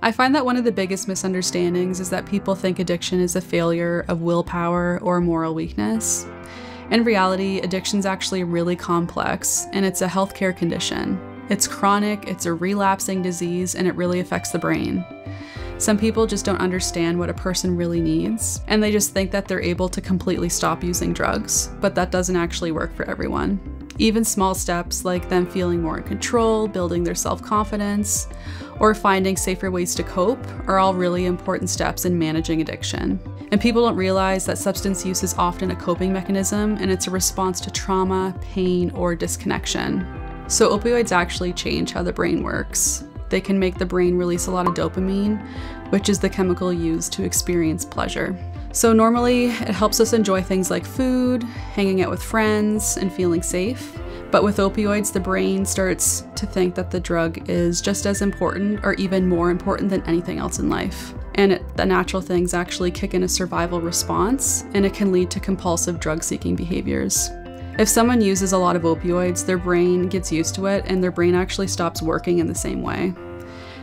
I find that one of the biggest misunderstandings is that people think addiction is a failure of willpower or moral weakness. In reality, addiction's actually really complex, and it's a healthcare condition. It's chronic, it's a relapsing disease, and it really affects the brain. Some people just don't understand what a person really needs, and they just think that they're able to completely stop using drugs, but that doesn't actually work for everyone. Even small steps like them feeling more in control, building their self-confidence, or finding safer ways to cope are all really important steps in managing addiction. And people don't realize that substance use is often a coping mechanism, and it's a response to trauma, pain, or disconnection. So opioids actually change how the brain works. They can make the brain release a lot of dopamine, which is the chemical used to experience pleasure. So normally it helps us enjoy things like food, hanging out with friends, and feeling safe. But with opioids, the brain starts to think that the drug is just as important or even more important than anything else in life. And the natural things actually kick in a survival response, and it can lead to compulsive drug-seeking behaviors. If someone uses a lot of opioids, their brain gets used to it, and their brain actually stops working in the same way.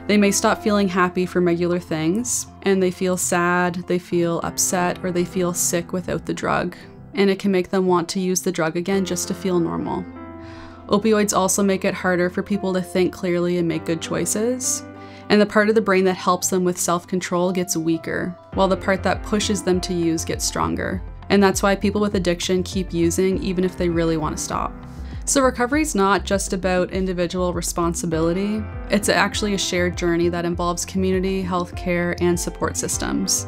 They may stop feeling happy for regular things, and they feel sad, they feel upset, or they feel sick without the drug. And it can make them want to use the drug again just to feel normal. Opioids also make it harder for people to think clearly and make good choices. And the part of the brain that helps them with self-control gets weaker, while the part that pushes them to use gets stronger. And that's why people with addiction keep using even if they really want to stop. So recovery is not just about individual responsibility. It's actually a shared journey that involves community, healthcare, and support systems.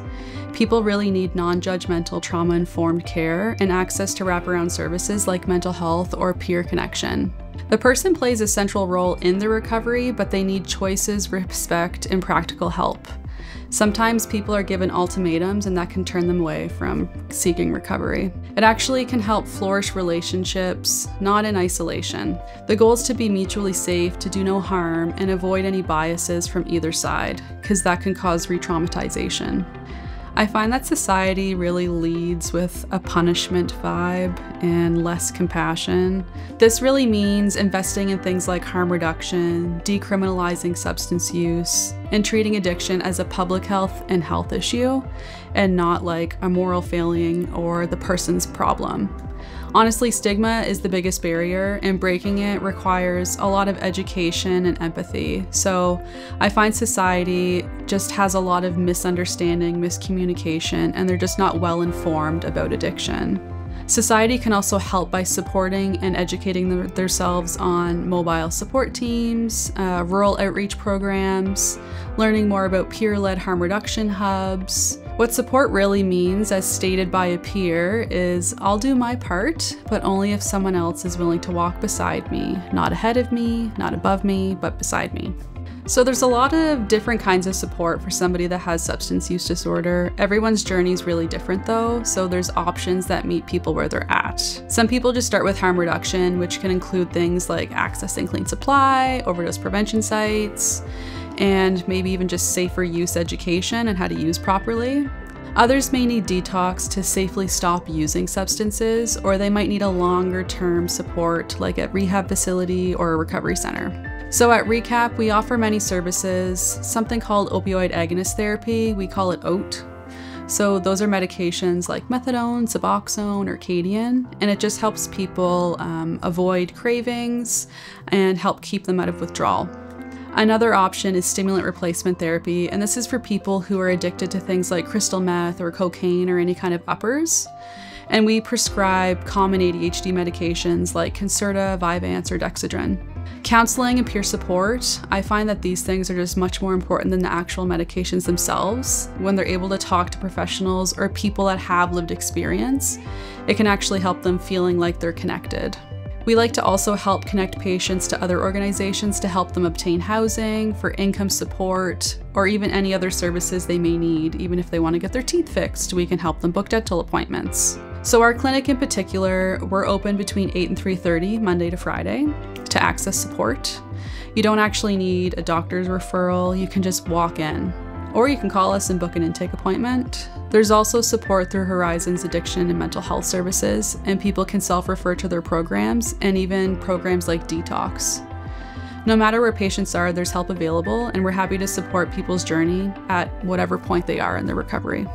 People really need non-judgmental, trauma-informed care and access to wraparound services like mental health or peer connection. The person plays a central role in the recovery, but they need choices, respect, and practical help. Sometimes people are given ultimatums, and that can turn them away from seeking recovery. It actually can help flourish relationships, not in isolation. The goal is to be mutually safe, to do no harm, and avoid any biases from either side, because that can cause re-traumatization. I find that society really leads with a punishment vibe and less compassion. This really means investing in things like harm reduction, decriminalizing substance use, and treating addiction as a public health and health issue, and not like a moral failing or the person's problem. Honestly, stigma is the biggest barrier, and breaking it requires a lot of education and empathy. So I find society just has a lot of misunderstanding, miscommunication, and they're just not well informed about addiction. Society can also help by supporting and educating themselves on mobile support teams, rural outreach programs, learning more about peer-led harm reduction hubs. What support really means, as stated by a peer, is I'll do my part, but only if someone else is willing to walk beside me, not ahead of me, not above me, but beside me. So there's a lot of different kinds of support for somebody that has substance use disorder. Everyone's journey is really different though, so there's options that meet people where they're at. Some people just start with harm reduction, which can include things like accessing clean supply, overdose prevention sites, and maybe even just safer use education and how to use properly. Others may need detox to safely stop using substances, or they might need a longer term support like at rehab facility or a recovery center. So at Recap, we offer many services, something called opioid agonist therapy, we call it OAT. So those are medications like methadone, Suboxone, or Cadian, and it just helps people avoid cravings and help keep them out of withdrawal. Another option is stimulant replacement therapy, and this is for people who are addicted to things like crystal meth or cocaine or any kind of uppers. And we prescribe common ADHD medications like Concerta, Vyvanse, or Dexedrine. Counseling and peer support, I find that these things are just much more important than the actual medications themselves. When they're able to talk to professionals or people that have lived experience, it can actually help them feeling like they're connected. We like to also help connect patients to other organizations to help them obtain housing, for income support, or even any other services they may need. Even if they want to get their teeth fixed, we can help them book dental appointments. So our clinic in particular, we're open between 8 and 3:30, Monday to Friday, to access support. You don't actually need a doctor's referral, you can just walk in. Or you can call us and book an intake appointment. There's also support through Horizon's addiction and mental health services, and people can self-refer to their programs and even programs like Detox. No matter where patients are, there's help available, and we're happy to support people's journey at whatever point they are in their recovery.